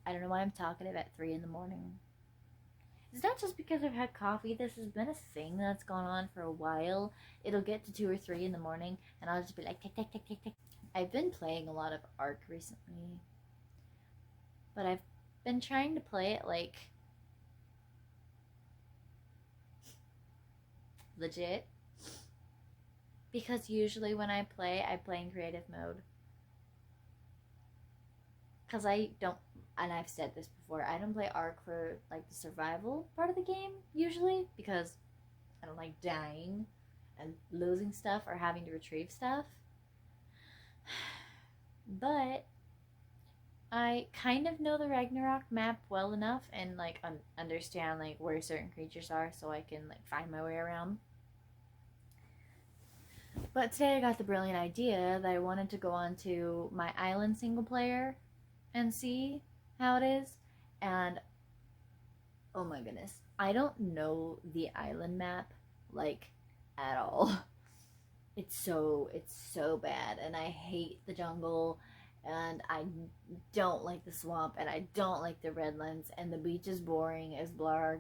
I don't know why I'm talkative at 3 in the morning. It's not just because I've had coffee. This has been a thing that's gone on for a while. It'll get to 2 or 3 in the morning, and I'll just be like, tick, tick, tick, tick, tick. I've been playing a lot of Ark recently, but I've been trying to play it like legit because usually when I play in creative mode. Because I don't, and I've said this before, I don't play Ark for like the survival part of the game usually because I don't like dying and losing stuff or having to retrieve stuff. But I kind of know the Ragnarok map well enough and like understand like where certain creatures are so I can like find my way around. But today I got the brilliant idea that I wanted to go on to my island single player and see how it is. And oh my goodness, I don't know the island map like at all. It's so bad, and I hate the jungle, and I don't like the swamp, and I don't like the redlands, and the beach is boring as blarg,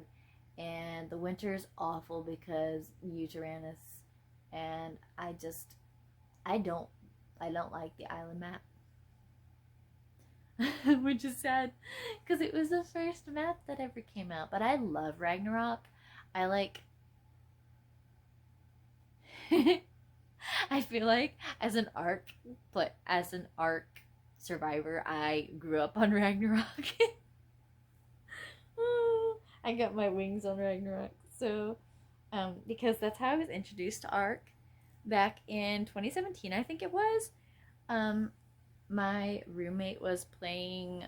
and the winter is awful because Uranus, and I don't I don't like the island map. Which is sad because it was the first map that ever came out. But I love Ragnarok. I like. I feel like as an Ark survivor, I grew up on Ragnarok. I got my wings on Ragnarok. So, because that's how I was introduced to Ark back in 2017, I think it was. Um, my roommate was playing.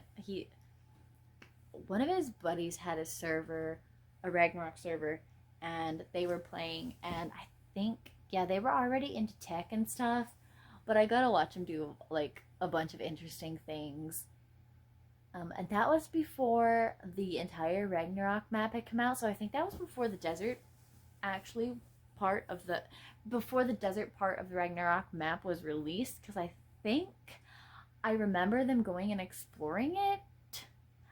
One of his buddies had a server, a Ragnarok server, and they were playing, and I think, yeah, they were already into tech and stuff, but I gotta watch them do like a bunch of interesting things. And that was before the entire Ragnarok map had come out, so I think that was before the desert actually part of the before the desert part of the Ragnarok map was released, because I think I remember them going and exploring it.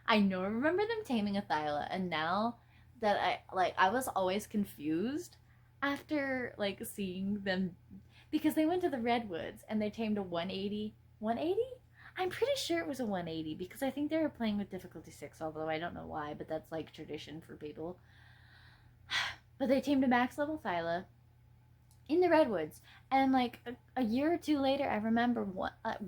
I remember them taming a Thyla, and now that I was always confused after like seeing them because they went to the redwoods and they tamed a 180. 180? I'm pretty sure it was a 180 because I think they were playing with difficulty 6, although I don't know why, but that's like tradition for people. But they tamed a max level Thyla in the redwoods, and like a year or two later I remember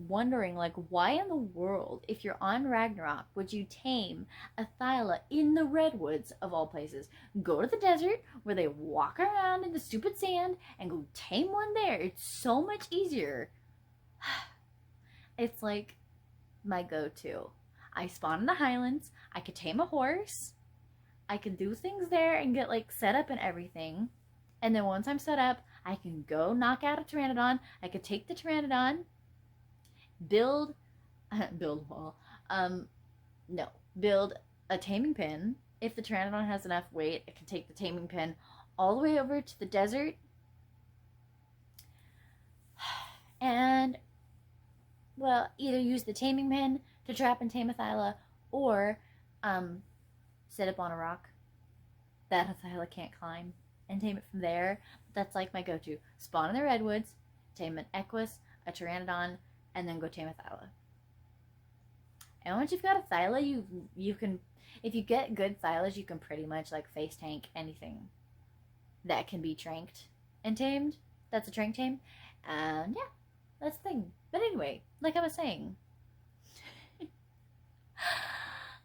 wondering like, why in the world, if you're on Ragnarok, would you tame a Thyla in the redwoods of all places? Go to the desert where they walk around in the stupid sand and go tame one there. It's so much easier. It's like my go-to. I spawn in the highlands, I could tame a horse, I can do things there and get like set up and everything. And then once I'm set up, I can go knock out a Pteranodon. I could take the Pteranodon, build, build wall. No, build a taming pen. If the Pteranodon has enough weight, I can take the taming pen all the way over to the desert, and well, either use the taming pen to trap and tame a Thyla, or set up on a rock that a Thyla can't climb and tame it from there. That's like my go-to. Spawn in the redwoods, tame an Equus, a Pteranodon, and then go tame a Thyla. And once you've got a Thyla, you can, if you get good Thylas, you can pretty much like face tank anything that can be tranked and tamed. That's a trank tame. And yeah, that's the thing. But anyway, like I was saying,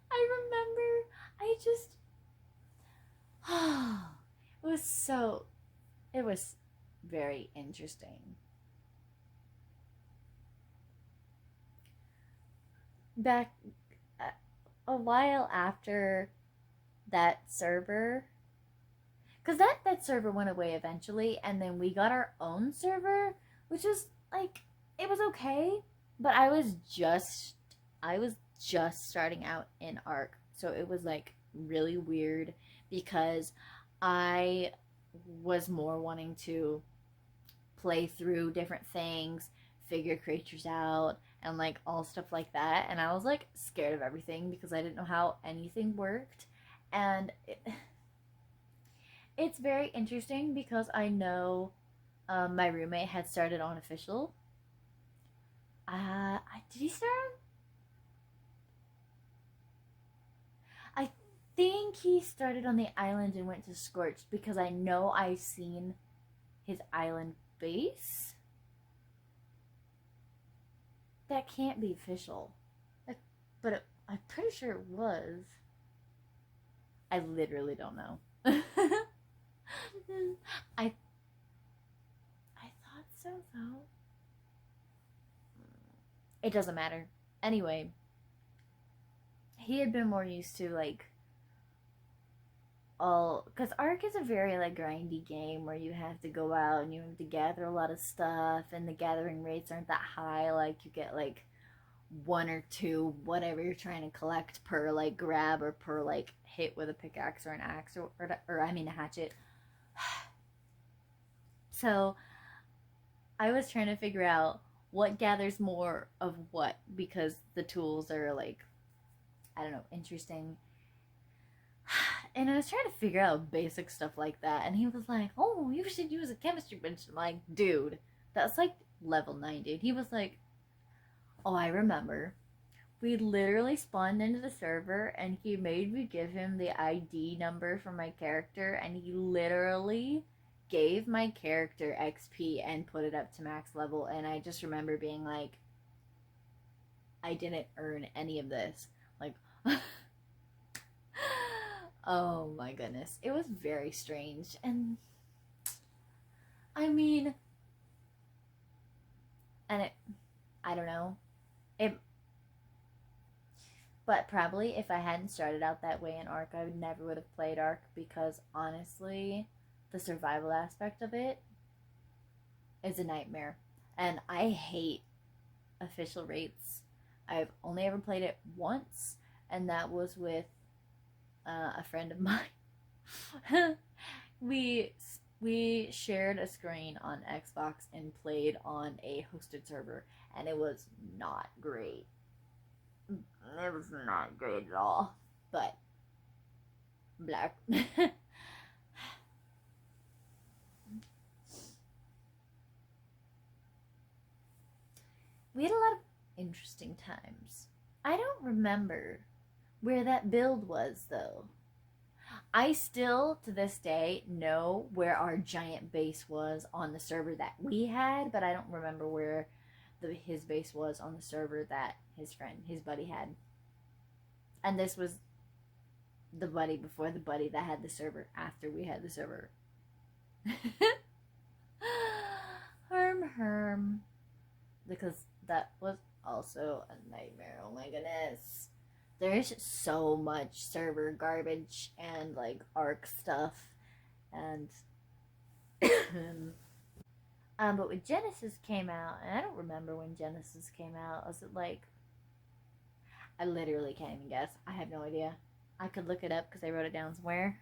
I remember I just it was so it was very interesting. Back a while after that server, because that server went away eventually, and then we got our own server, which was like, it was okay, but I was just starting out in Arc, so it was like really weird because I was more wanting to play through different things, figure creatures out and like all stuff like that. And I was like scared of everything because I didn't know how anything worked. And it's very interesting because I know my roommate had started on official. Did he start? I think he started on the island and went to Scorched because I know I've seen his island base. That can't be official. But I'm pretty sure it was. I literally don't know. I thought so though. It doesn't matter. Anyway, he had been more used to like all because Ark is a very like grindy game where you have to go out and you have to gather a lot of stuff, and the gathering rates aren't that high. Like you get like one or two whatever you're trying to collect per like grab or per like hit with a pickaxe or an axe or I mean a hatchet. So I was trying to figure out what gathers more of what because the tools are like, I don't know, interesting. And I was trying to figure out basic stuff like that, and he was like, "Oh, you should use a chemistry bench." I'm like, "Dude, that's like level 90." And he was like, "Oh, I remember. We literally spawned into the server, and he made me give him the ID number for my character, and he literally gave my character XP and put it up to max level." And I just remember being like, I didn't earn any of this. Like, oh my goodness. It was very strange. And I mean, and I don't know. But probably if I hadn't started out that way in Ark, I never would have played Ark because honestly, the survival aspect of it is a nightmare. And I hate official rates. I've only ever played it once, and that was with a friend of mine. we shared a screen on Xbox and played on a hosted server, and it was not great. It was not great at all. But black. We had a lot of interesting times. I don't remember where that build was though. I still, to this day, know where our giant base was on the server that we had, but I don't remember where his base was on the server that his buddy had. And this was the buddy before the buddy that had the server after we had the server. Herm. Because that was also a nightmare. Oh my goodness. There's so much server garbage and like Ark stuff, and but when Genesis came out, and I don't remember when Genesis came out. Was it like, I literally can't even guess. I have no idea. I could look it up because I wrote it down somewhere.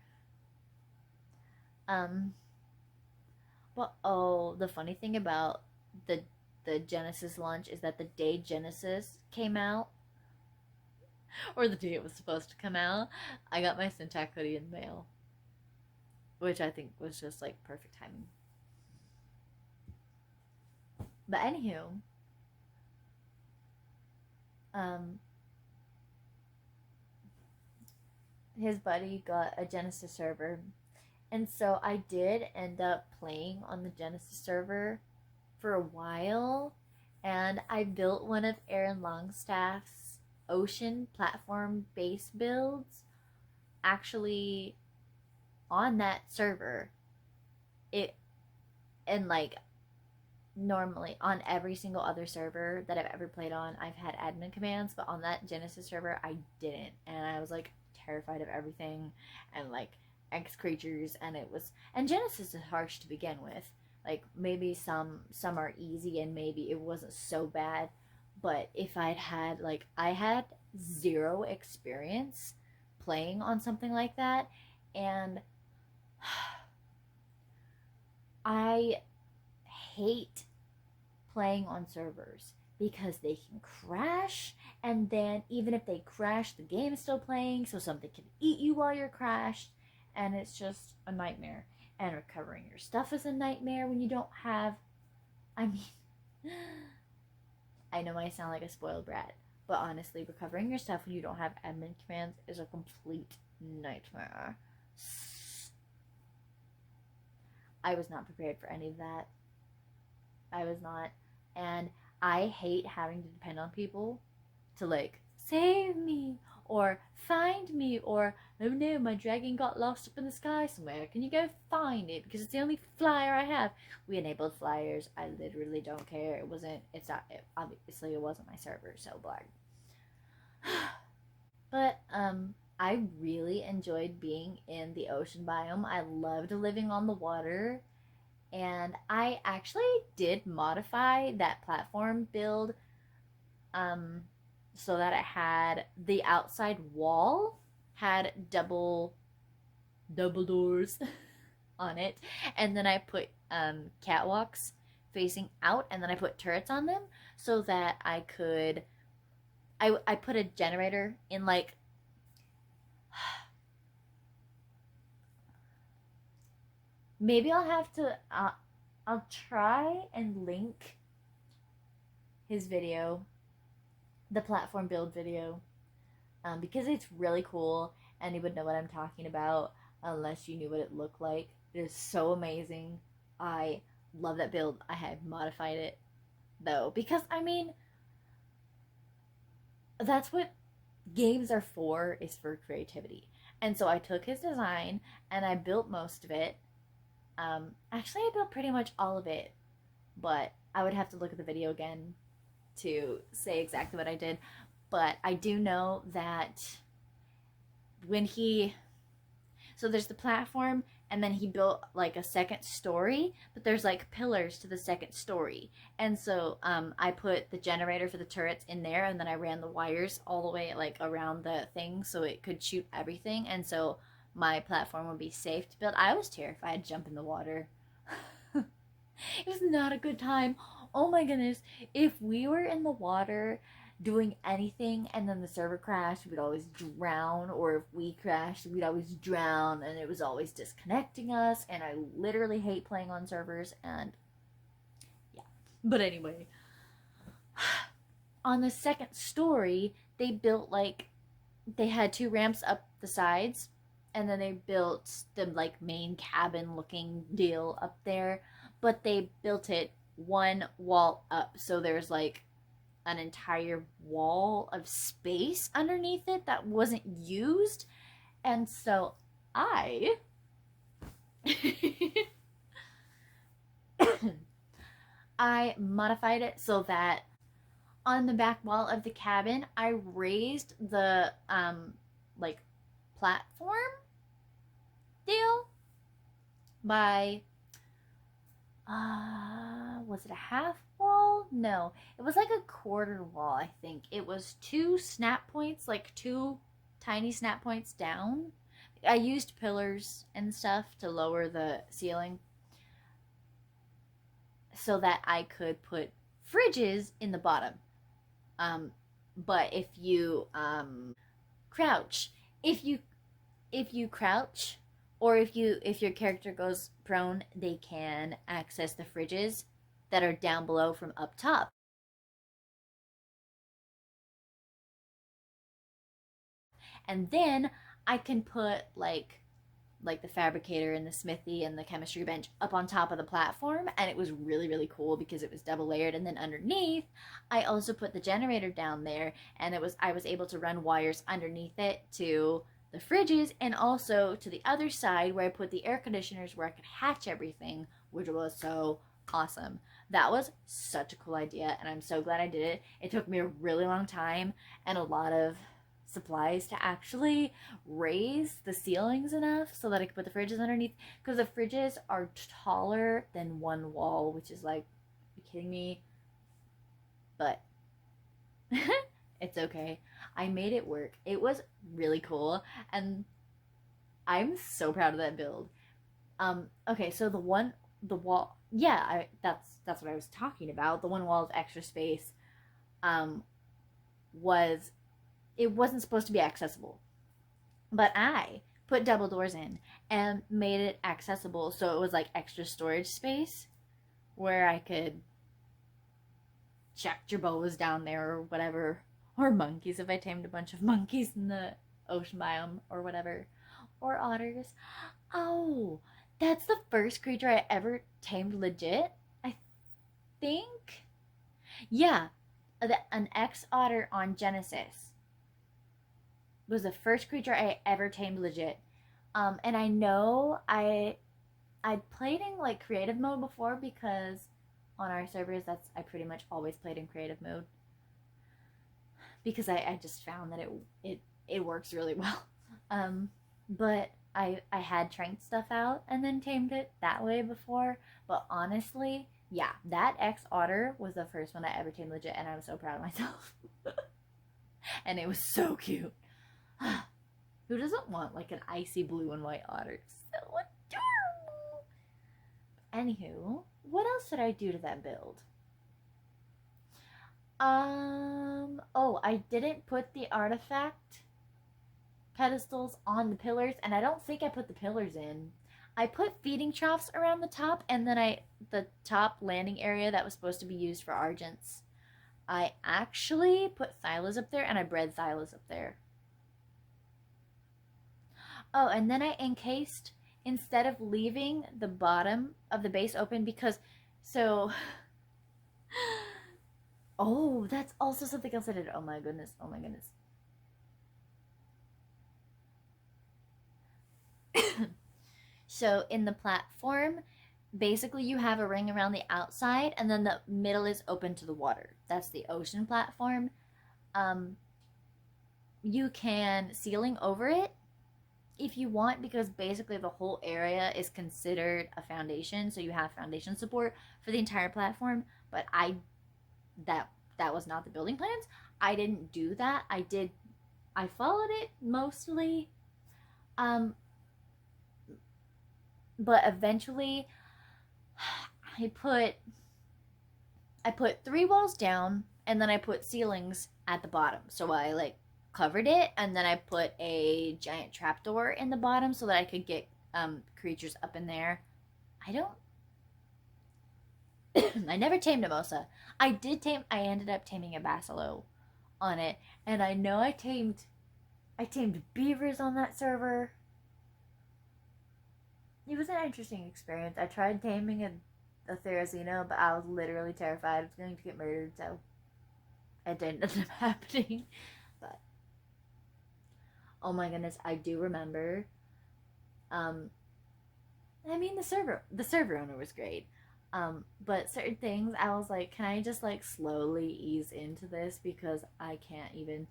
But oh, the funny thing about the Genesis launch is that the day Genesis came out, or the day it was supposed to come out, I got my Syntac hoodie in the mail, which I think was just like perfect timing. But anywho, his buddy got a Genesis server, and so I did end up playing on the Genesis server for a while, and I built one of Aaron Longstaff's ocean platform base builds actually on that server. It, and like normally on every single other server that I've ever played on, I've had admin commands, but on that Genesis server I didn't, and I was like terrified of everything and like X creatures, and Genesis is harsh to begin with. Like maybe some are easy and maybe it wasn't so bad, but if I had zero experience playing on something like that, and I hate playing on servers because they can crash, and then even if they crash, the game is still playing, so something can eat you while you're crashed, and it's just a nightmare. And recovering your stuff is a nightmare when you don't have. I mean, I know I sound like a spoiled brat, but honestly, recovering your stuff when you don't have admin commands is a complete nightmare. I was not prepared for any of that. I was not. And I hate having to depend on people to like save me or find me or oh no, my dragon got lost up in the sky somewhere. Can you go find it? Because it's the only flyer I have. We enabled flyers. I literally don't care. Obviously it wasn't my server, so blah. But I really enjoyed being in the ocean biome. I loved living on the water. And I actually did modify that platform build so that it had the outside wall had double doors on it, and then I put catwalks facing out, and then I put turrets on them so that I could I put a generator in like maybe I'll have to I'll try and link his video, the platform build video, because it's really cool and you would know what I'm talking about unless you knew what it looked like. It is so amazing. I love that build. I have modified it though because I mean that's what games are for, is for creativity. And so I took his design and I built most of it. Actually, I built pretty much all of it, but I would have to look at the video again to say exactly what I did. But I do know that when so there's the platform, and then he built like a second story, but there's like pillars to the second story. And so I put the generator for the turrets in there, and then I ran the wires all the way like around the thing so it could shoot everything. And so my platform would be safe to build. I was terrified to jump in the water. It was not a good time. Oh my goodness. If we were in the water doing anything and then the server crashed, we'd always drown. Or if we crashed, we'd always drown, and it was always disconnecting us. And I literally hate playing on servers. And yeah. But anyway, on the second story, they built like, they had 2 ramps up the sides, and then they built the like main cabin looking deal up there, but they built it one wall up, so there's like an entire wall of space underneath it that wasn't used. And so I I modified it so that on the back wall of the cabin I raised the like platform deal by was it a half wall? No, it was like a quarter wall. I think it was 2 snap points, like 2 tiny snap points down. I used pillars and stuff to lower the ceiling so that I could put fridges in the bottom. But if you crouch, if you crouch, or if your character goes prone, they can access the fridges that are down below from up top. And then I can put like the fabricator and the smithy and the chemistry bench up on top of the platform, and it was really really cool because it was double layered. And then underneath I also put the generator down there, and I was able to run wires underneath it to the fridges and also to the other side where I put the air conditioners where I could hatch everything, which was so awesome. That was such a cool idea, and I'm so glad I did it. It took me a really long time and a lot of supplies to actually raise the ceilings enough so that I could put the fridges underneath, because the fridges are taller than one wall, which is like, are you kidding me? But it's okay. I made it work. It was really cool, and I'm so proud of that build. Okay, so the yeah, that's what I was talking about. The one wall of extra space um was, it wasn't supposed to be accessible, but I put double doors in and made it accessible, so it was like extra storage space where I could chuck jerboas down there or whatever, or monkeys if I tamed a bunch of monkeys in the ocean biome or whatever, or otters. Oh, that's the first creature I ever tamed legit, I think. Yeah, an X otter on Genesis was the first creature I ever tamed legit. And I know I'd played in like creative mode before because on our servers I pretty much always played in creative mode because I just found that it works really well. But I had trained stuff out and then tamed it that way before. But honestly, yeah, that X otter was the first one I ever tamed legit, and I was so proud of myself. And it was so cute. Who doesn't want like an icy blue and white otter? So adorable. Anywho, what else did I do to that build? Oh, I didn't put the artifact pedestals on the pillars, and I don't think I put the pillars in. I put feeding troughs around the top, and then the top landing area that was supposed to be used for Argents, I actually put Thylas up there, and I bred Thylas up there. Oh, and then I encased, instead of leaving the bottom of the base open, because, so, oh, that's also something else I did. Oh my goodness, oh my goodness. So in the platform, basically you have a ring around the outside, and then the middle is open to the water. That's the ocean platform. Um, you can ceiling over it if you want, because basically the whole area is considered a foundation, so you have foundation support for the entire platform. But that was not the building plans. I didn't do that. I followed it mostly. Um, but eventually I put 3 walls down, and then I put ceilings at the bottom. So I like covered it, and then I put a giant trapdoor in the bottom so that I could get creatures up in there. I don't I never tamed a Mosa. I ended up taming a Basilo on it, and I know I tamed beavers on that server. It was an interesting experience. I tried taming a Therizino, but I was literally terrified I was going to get murdered, so it didn't end up happening. But oh my goodness, I do remember. Um, I mean, the server owner was great. But certain things I was like, can I just like slowly ease into this, because I can't even.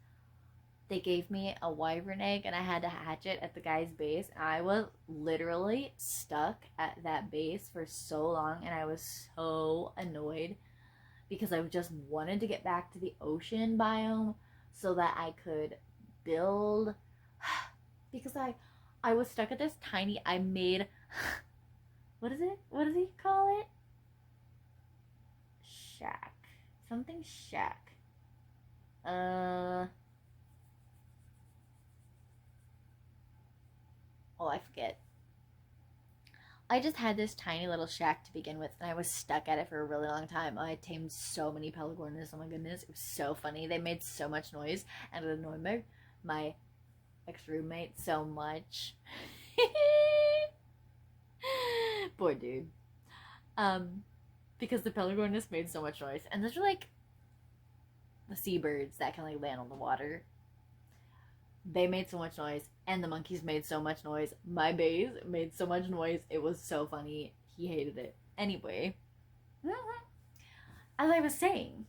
They gave me a wyvern egg, and I had to hatch it at the guy's base. And I was literally stuck at that base for so long, and I was so annoyed because I just wanted to get back to the ocean biome so that I could build. Because I was stuck at this tiny. I made what is it? What does he call it? Shack. Something shack. Oh, I forget. I just had this tiny little shack to begin with, and I was stuck at it for a really long time. I tamed so many Pelagornis. Oh my goodness, it was so funny. They made so much noise, and it annoyed my ex-roommate so much. Poor dude. Because the Pelagornis made so much noise, and those are like the seabirds that can like land on the water. They made so much noise, and the monkeys made so much noise. My base made so much noise. It was so funny. He hated it. Anyway, as I was saying,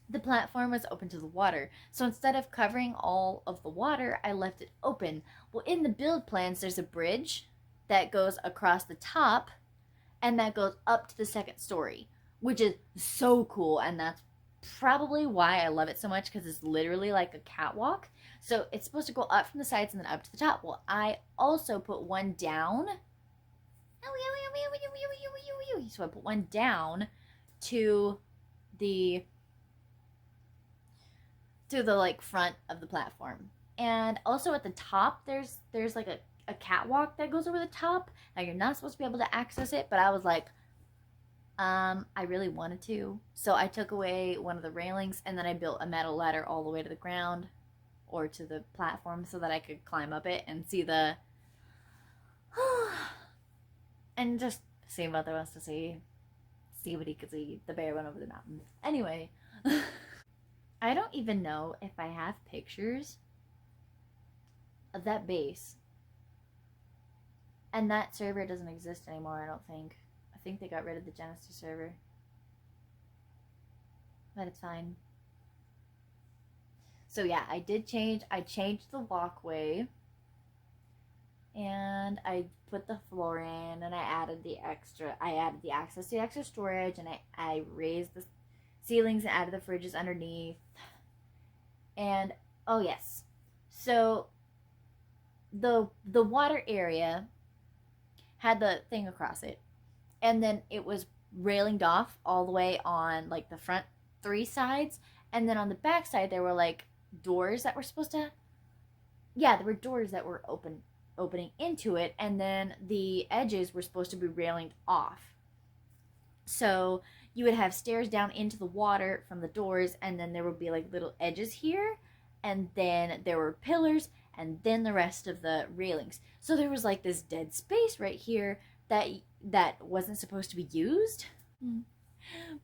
the platform was open to the water. So instead of covering all of the water, I left it open. Well, in the build plans, there's a bridge that goes across the top, and that goes up to the second story, which is so cool. And that's probably why I love it so much, because it's literally like a catwalk. So it's supposed to go up from the sides and then up to the top. Well, I also put one down. So I put one down to the like front of the platform. And also at the top there's like a catwalk that goes over the top. Now you're not supposed to be able to access it, but I was like, I really wanted to. So I took away one of the railings and then I built a metal ladder all the way to the ground or to the platform so that I could climb up it and see the and just see what there was to see. See what he could see. The bear went over the mountain. Anyway, I don't even know if I have pictures of that base. And that server doesn't exist anymore, I don't think. I think they got rid of the Genesis server. But it's fine. So yeah, I changed the walkway. And I put the floor in and I added the access to the extra storage, and I raised the ceilings and added the fridges underneath. And oh yes, so the water area had the thing across it, and then it was railinged off all the way on like the front 3 sides, and then on the back side there were like doors that were supposed to, yeah, there were doors that were opening into it, and then the edges were supposed to be railinged off. So you would have stairs down into the water from the doors, and then there would be like little edges here, and then there were pillars, and then the rest of the railings. So there was like this dead space right here that wasn't supposed to be used.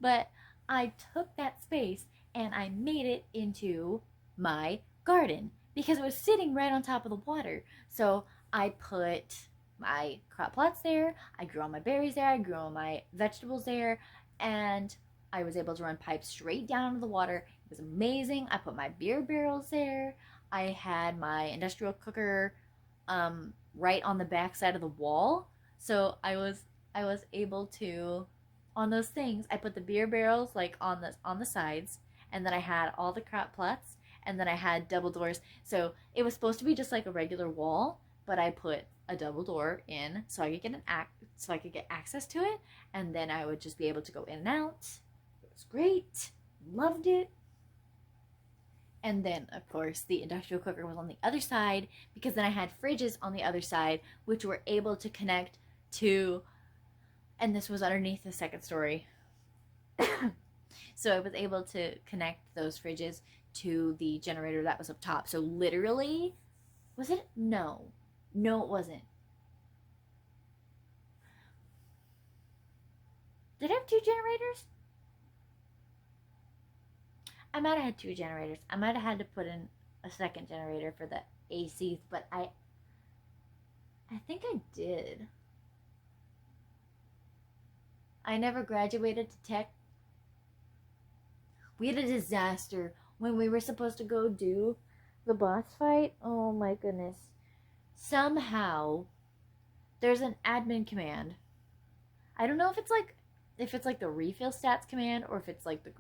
But I took that space and I made it into my garden because it was sitting right on top of the water. So I put my crop plots there, I grew all my berries there, I grew all my vegetables there, and I was able to run pipes straight down into the water. It was amazing. I put my beer barrels there. I had my industrial cooker right on the back side of the wall. So I was able to, on those things, I put the beer barrels like on the sides, and then I had all the crop plots, and then I had double doors. So it was supposed to be just like a regular wall, but I put a double door in so I could get access to it, and then I would just be able to go in and out. It was great. Loved it. And then, of course, the industrial cooker was on the other side because then I had fridges on the other side, which were able to connect to, and this was underneath the second story. So I was able to connect those fridges to the generator that was up top. So literally, was it? No, it wasn't. Did I have 2 generators? I might have had 2 generators. I might have had to put in a second generator for the AC, but I think I did. I never graduated to tech. We had a disaster when we were supposed to go do the boss fight. Oh my goodness. Somehow there's an admin command. I don't know if it's like the refill stats command, or if it's like the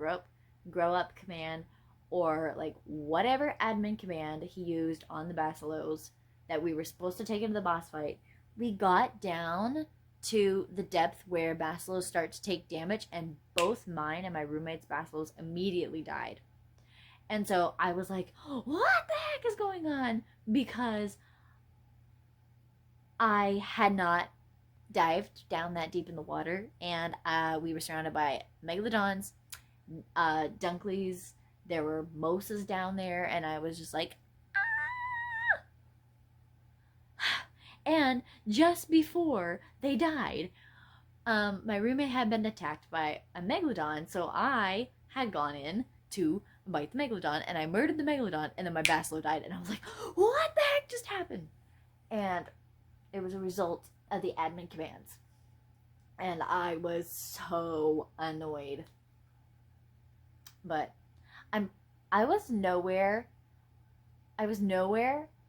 grow up command, or like whatever admin command he used on the Basilos that we were supposed to take into the boss fight. We got down to the depth where Basilos start to take damage, and both mine and my roommate's Basilos immediately died. And so I was like, what the heck is going on? Because I had not dived down that deep in the water, and we were surrounded by megalodons, dunkleys, there were mosas down there, and I was just like, ah! And just before they died, my roommate had been attacked by a megalodon, so I had gone in to bite the megalodon, and I murdered the megalodon, and then my Basilo died, and I was like, what the heck just happened? And it was a result of the admin commands. And I was so annoyed. But I was nowhere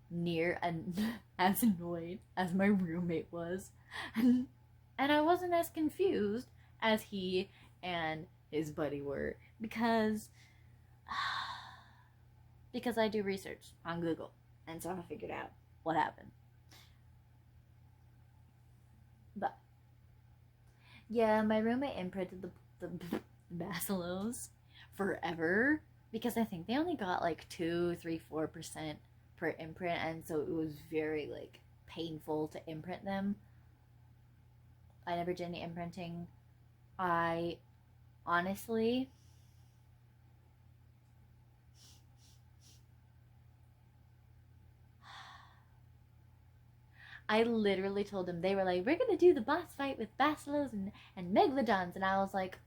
near as annoyed as my roommate was. And I wasn't as confused as he and his buddy were because I do research on Google, and so I figured out what happened. But Yeah, my roommate imprinted the basilos forever because I think they only got like 2, 3, 4% per imprint, and so it was very like painful to imprint them. I never did any imprinting. I honestly, I literally told them, they were like, "We're gonna do the boss fight with basilos and megalodons," and I was like,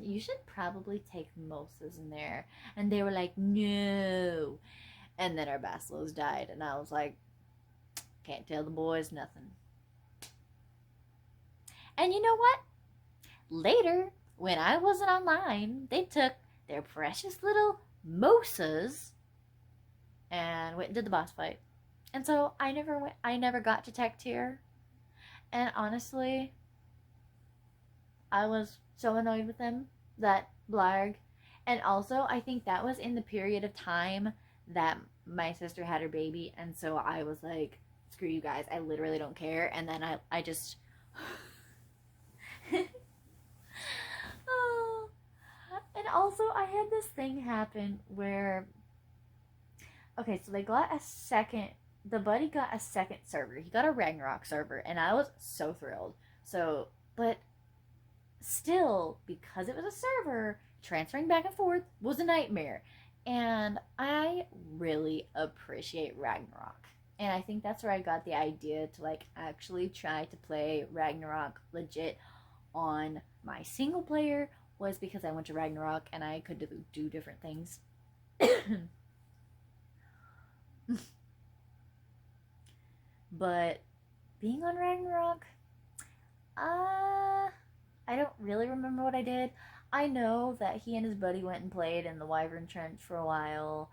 you should probably take mimosas in there, and they were like, "No," and then our basilos died, and I was like, can't tell the boys nothing. And you know what? Later, when I wasn't online, they took their precious little mosas and went and did the boss fight. And so I never got to tech tier. And honestly, I was so annoyed with them, that blarg. And also, I think that was in the period of time that my sister had her baby, and so I was like, screw you guys, I literally don't care. And then I just oh. And also, I had this thing happen where, okay, so they got a second, the buddy got a second server. He got a Ragnarok server, and I was so thrilled. So, but still, because it was a server, transferring back and forth was a nightmare. And I really appreciate Ragnarok. And I think that's where I got the idea to like actually try to play Ragnarok legit on my single player, was because I went to Ragnarok and I could do different things. But being on Ragnarok, I don't really remember what I did. I know that he and his buddy went and played in the Wyvern Trench for a while,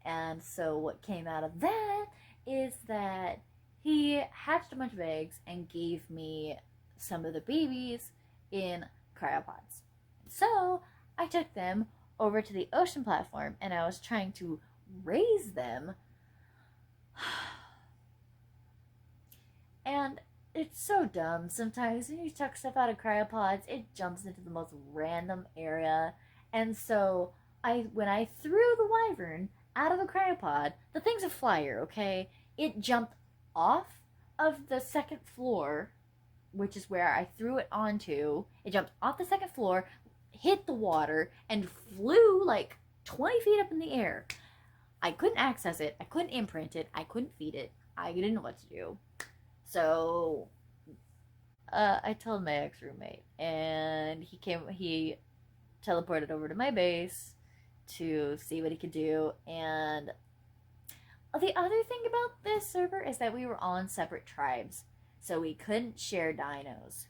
and so what came out of that is that he hatched a bunch of eggs and gave me some of the babies in cryopods. So I took them over to the ocean platform and I was trying to raise them. And it's so dumb. Sometimes when you chuck stuff out of cryopods, it jumps into the most random area. And so when I threw the wyvern out of the cryopod, the thing's a flyer, okay? It jumped off of the second floor, which is where I threw it onto. It jumped off the second floor, hit the water, and flew like 20 feet up in the air. I couldn't access it. I couldn't imprint it. I couldn't feed it. I didn't know what to do. So I told my ex roommate, and he teleported over to my base to see what he could do. And the other thing about this server is that we were on separate tribes, so we couldn't share dinos.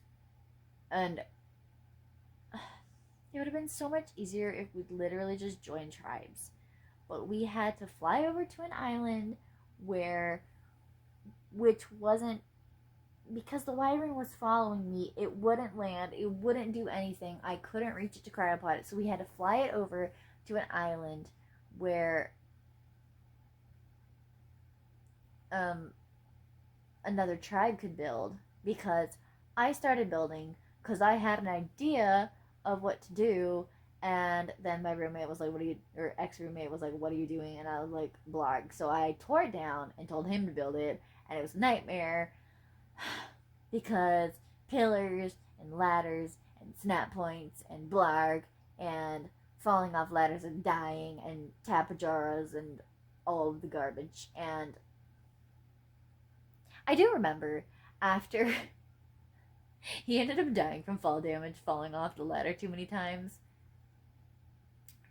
And it would have been so much easier if we'd literally just joined tribes. But we had to fly over to an island which wasn't, because the wyvern was following me, it wouldn't land, it wouldn't do anything. I couldn't reach it to cryopod it, so we had to fly it over to an island where another tribe could build, because I started building because I had an idea of what to do, and then my roommate was like, "What are you?" Or ex-roommate was like, "What are you doing?" And I was like, "Blog." So I tore it down and told him to build it, and it was a nightmare because pillars and ladders and snap points and blarg and falling off ladders and dying and tapajaras and all of the garbage. And I do remember after he ended up dying from fall damage, falling off the ladder too many times,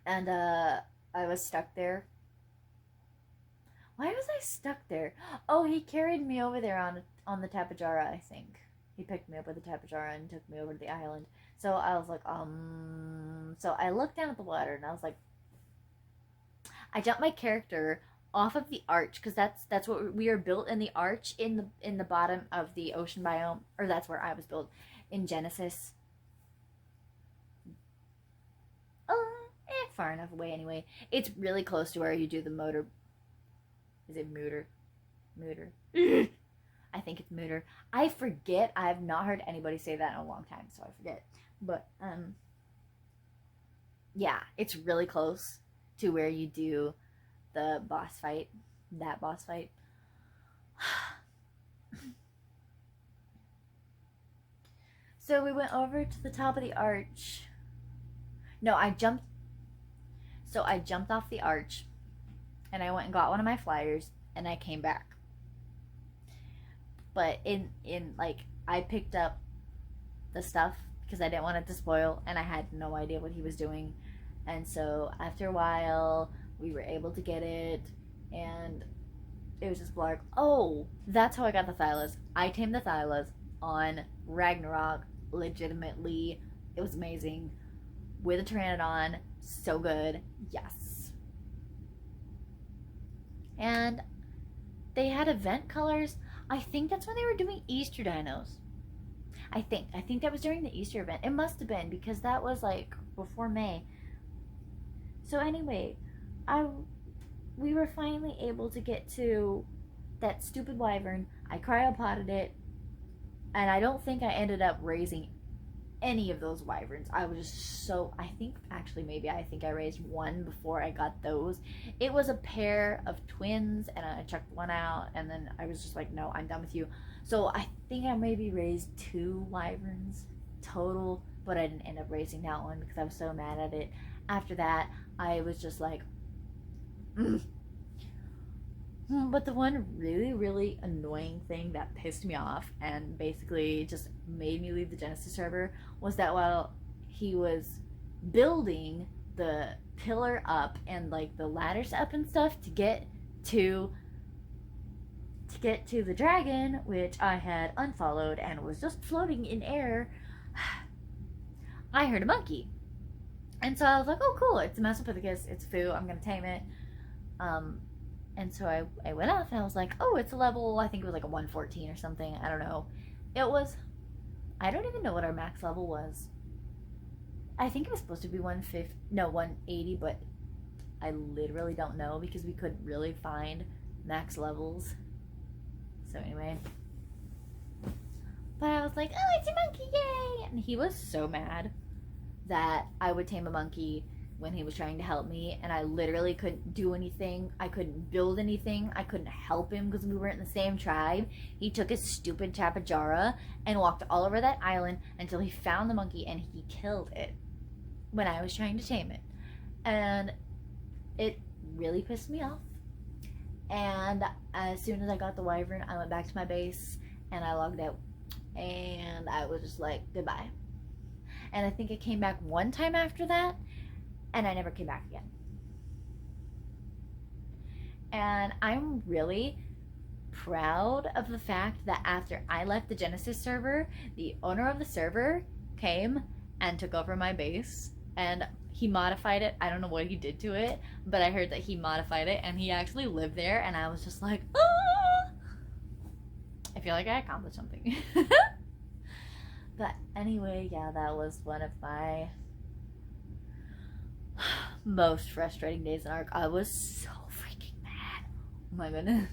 and I was stuck there. Why was I stuck there? Oh, he carried me over there on the Tapajara, I think. He picked me up with the Tapajara and took me over to the island. So I was like, So I looked down at the water and I was like, I jumped my character off of the arch, because that's what we are built in, the arch in the bottom of the ocean biome, or that's where I was built in Genesis. Far enough away anyway. It's really close to where you do the motor. Is it mooter? Mooter. I think it's Mooter. I forget. I have not heard anybody say that in a long time, so I forget. But yeah, it's really close to where you do the boss fight. That boss fight. So we went over to the top of the arch. No, I jumped. So I jumped off the arch, and I went and got one of my flyers, and I came back. But in like, I picked up the stuff because I didn't want it to spoil, and I had no idea what he was doing. And so after a while, we were able to get it, and it was just like, oh, that's how I got the Thylas. I tamed the Thylas on Ragnarok, legitimately. It was amazing. With a Pteranodon, so good. Yes. And they had event colors. I think that's when they were doing Easter dinos. I think that was during the Easter event. It must have been, because that was like before May. So anyway, we were finally able to get to that stupid wyvern. I cryopotted it, and I don't think I ended up raising any of those wyverns. I was just so, I think I raised one before I got those. It was a pair of twins, and I checked one out, and then I was just like, no, I'm done with you. So I think I maybe raised 2 wyverns total, but I didn't end up raising that one because I was so mad at it. After that, I was just like, But the one really, really annoying thing that pissed me off and basically just made me leave the Genesis server was that while he was building the pillar up and like the ladders up and stuff to get to the dragon, which I had unfollowed and was just floating in air, I heard a monkey. And so I was like, oh cool, it's a Mesopithecus, it's Foo, I'm gonna tame it. And so I went off and I was like, oh, it's a level, I think it was like a 114 or something, I don't know. I don't even know what our max level was. I think it was supposed to be 180, but I literally don't know because we couldn't really find max levels. So anyway. But I was like, oh, it's a monkey, yay! And he was so mad that I would tame a monkey when he was trying to help me, and I literally couldn't do anything. I couldn't build anything. I couldn't help him because we weren't in the same tribe. He took his stupid Chapajara and walked all over that island until he found the monkey, and he killed it when I was trying to tame it. And it really pissed me off. And as soon as I got the wyvern, I went back to my base and I logged out. And I was just like, goodbye. And I think I came back one time after that, and I never came back again. And I'm really proud of the fact that after I left the Genesis server, the owner of the server came and took over my base, and he modified it. I don't know what he did to it, but I heard that he modified it and he actually lived there, and I was just like, ah! I feel like I accomplished something. But anyway, yeah, that was one of my most frustrating days in ARC. I was so freaking mad. Oh my goodness.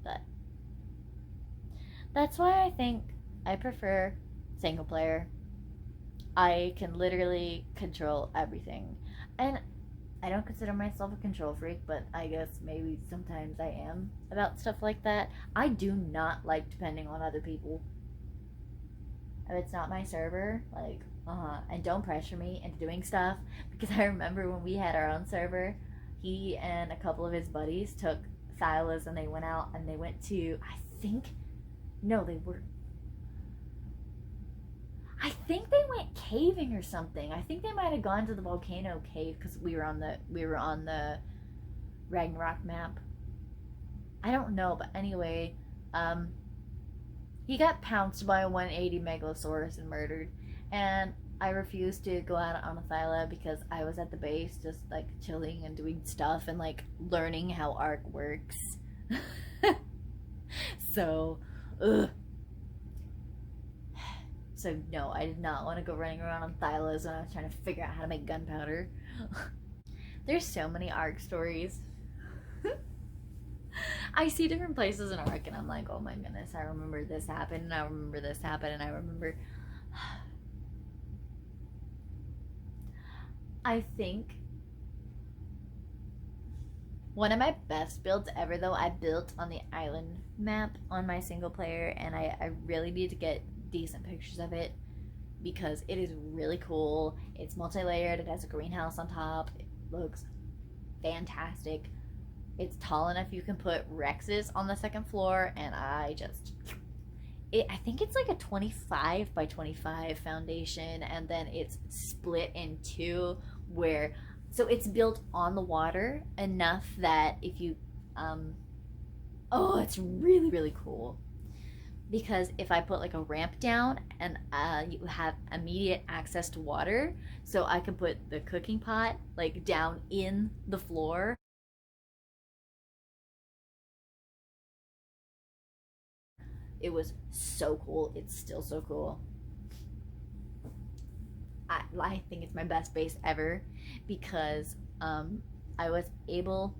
But that's why I think I prefer single player. I can literally control everything. And I don't consider myself a control freak, but I guess maybe sometimes I am about stuff like that. I do not like depending on other people. If it's not my server, like, and don't pressure me into doing stuff, because I remember when we had our own server, he and a couple of his buddies took Silas and they went out and they went to, I think they went caving or something. I think they might have gone to the volcano cave because we were on the Ragnarok map. I don't know, but anyway, he got pounced by a 180 Megalosaurus and murdered. And I refused to go out on a Thyla because I was at the base just like chilling and doing stuff and like learning how ARC works. So, ugh. So no, I did not want to go running around on Thylas when I was trying to figure out how to make gunpowder. There's so many ARC stories. I see different places in Ark and I'm like, oh my goodness, I remember this happened and I remember this happened and I remember. I think one of my best builds ever, though, I built on the island map on my single player, and I really need to get decent pictures of it because it is really cool. It's multi-layered, it has a greenhouse on top, it looks fantastic. It's tall enough you can put Rexes on the second floor, and I think it's like a 25 by 25 foundation, and then it's split in two where so it's built on the water enough that if you oh, it's really really cool because if I put like a ramp down and you have immediate access to water, so I can put the cooking pot like down in the floor. It was so cool. It's still so cool. I think it's my best base ever because I was able.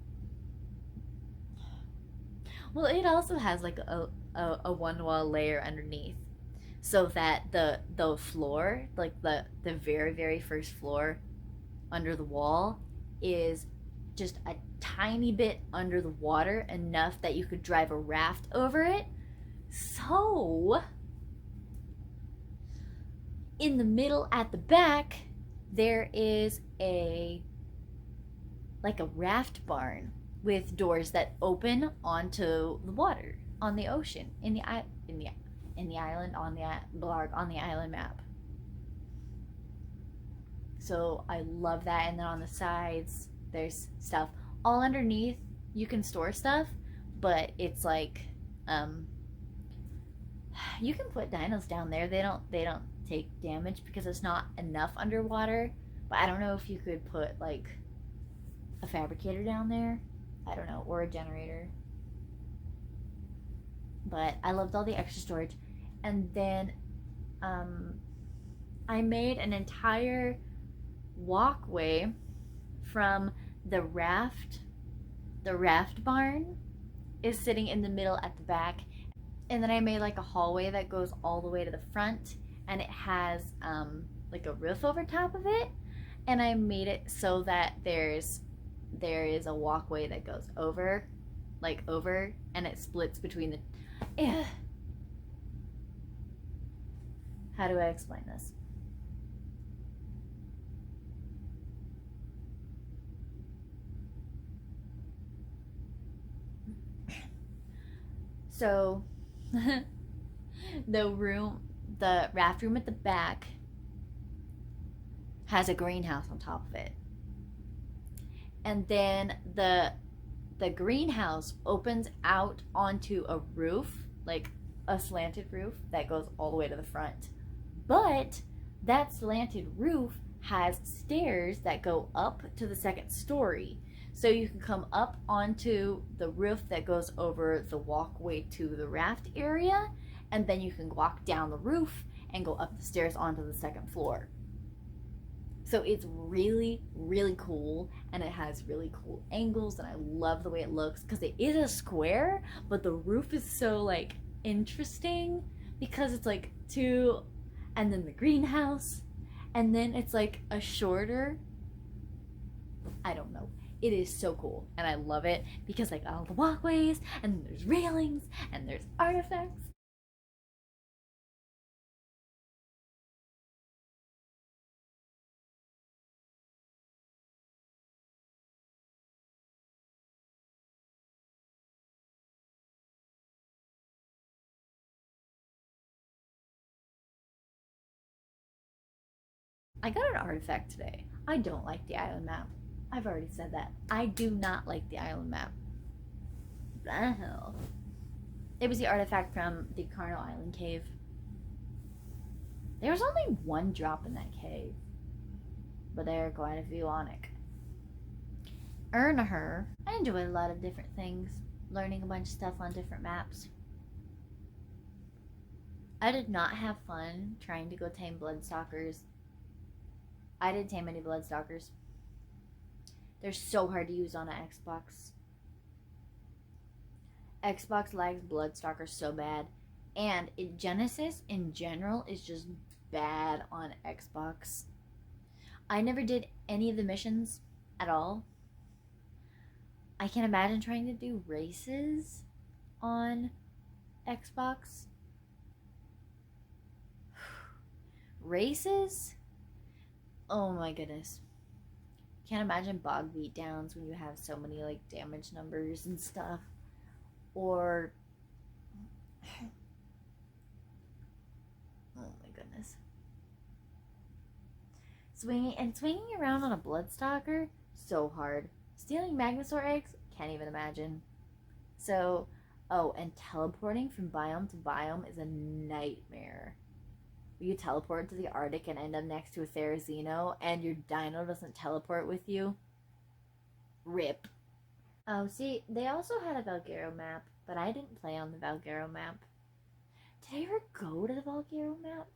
Well, it also has like a one wall layer underneath, so that the floor, like the very very first floor under the wall, is just a tiny bit under the water, enough that you could drive a raft over it. So in the middle at the back there is a like a raft barn with doors that open onto the water on the ocean in the island on the blarg on the island map. So I love that. And then on the sides there's stuff all underneath. You can store stuff, but it's like you can put dinos down there. They don't take damage because it's not enough underwater. But I don't know if you could put like a fabricator down there. I don't know, or a generator. But I loved all the extra storage. And then I made an entire walkway from the raft. The raft barn is sitting in the middle at the back, and then I made like a hallway that goes all the way to the front, and it has like a roof over top of it, and I made it so that there is a walkway that goes over, and it splits between the. How do I explain this? So the raft room at the back has a greenhouse on top of it. And then the greenhouse opens out onto a roof, like a slanted roof that goes all the way to the front. But that slanted roof has stairs that go up to the second story. So you can come up onto the roof that goes over the walkway to the raft area, and then you can walk down the roof and go up the stairs onto the second floor. So it's really, really cool, and it has really cool angles, and I love the way it looks because it is a square, but the roof is so like interesting because it's like two, and then the greenhouse, and then it's like a shorter. I don't know. It is so cool, and I love it because like all the walkways, and there's railings, and there's artifacts. I got an artifact today. I don't like the island map. I've already said that. I do not like the island map. The hell. It was the artifact from the Carnal Island cave. There was only one drop in that cave, but there are quite a few on it. Earn her. I enjoy a lot of different things, learning a bunch of stuff on different maps. I did not have fun trying to go tame Bloodstalkers. I didn't tame any Bloodstalkers. They're so hard to use on an Xbox. Xbox lags Bloodstalker so bad. And Genesis in general is just bad on Xbox. I never did any of the missions at all. I can't imagine trying to do races on Xbox. Races? Oh my goodness. Can't imagine bog beatdowns when you have so many like damage numbers and stuff. Or oh my goodness. Swinging around on a Bloodstalker, so hard. Stealing Magnusaur eggs, can't even imagine. So, oh, and teleporting from biome to biome is a nightmare. You teleport to the Arctic and end up next to a Therizino, and your dino doesn't teleport with you. Rip. Oh, see, they also had a Valguero map, but I didn't play on the Valguero map. Did I ever go to the Valguero map?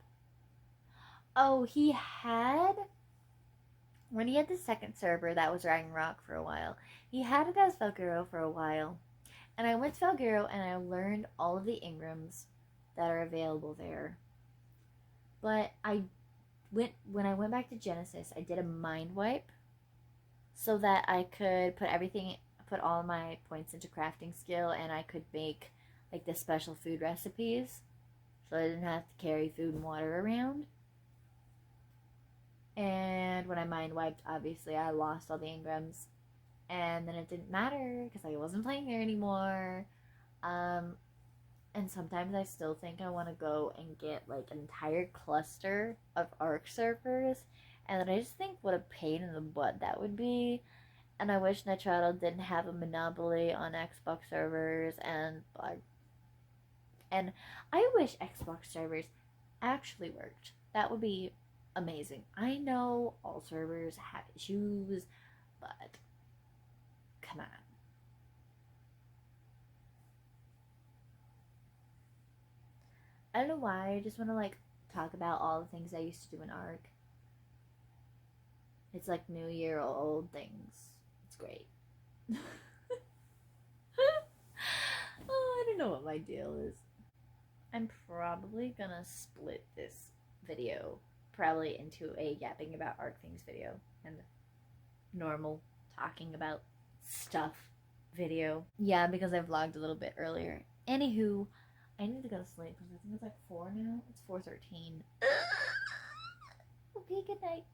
Oh, he had... When he had the second server, that was Ragnarok for a while. He had it as Valguero for a while. And I went to Valguero and I learned all of the Ingrams that are available there. But when I went back to Genesis, I did a mind wipe so that I could put all my points into crafting skill, and I could make like the special food recipes, so I didn't have to carry food and water around. And when I mind wiped, obviously I lost all the Ingrams, and then it didn't matter because I wasn't playing there anymore. And sometimes I still think I want to go and get like an entire cluster of ARC servers, and then I just think what a pain in the butt that would be. And I wish Nitrado didn't have a monopoly on Xbox servers, and I wish Xbox servers actually worked. That would be amazing. I know all servers have issues, but come on. I don't know why, I just want to like talk about all the things I used to do in ARC. It's like New Year old things. It's great. Oh, I don't know what my deal is. I'm probably gonna split this video probably into a yapping about ARC things video and normal talking about stuff video. Yeah, because I vlogged a little bit earlier. Anywho, I need to go to sleep because I think it's like 4 now. It's 4:13. Okay, good night.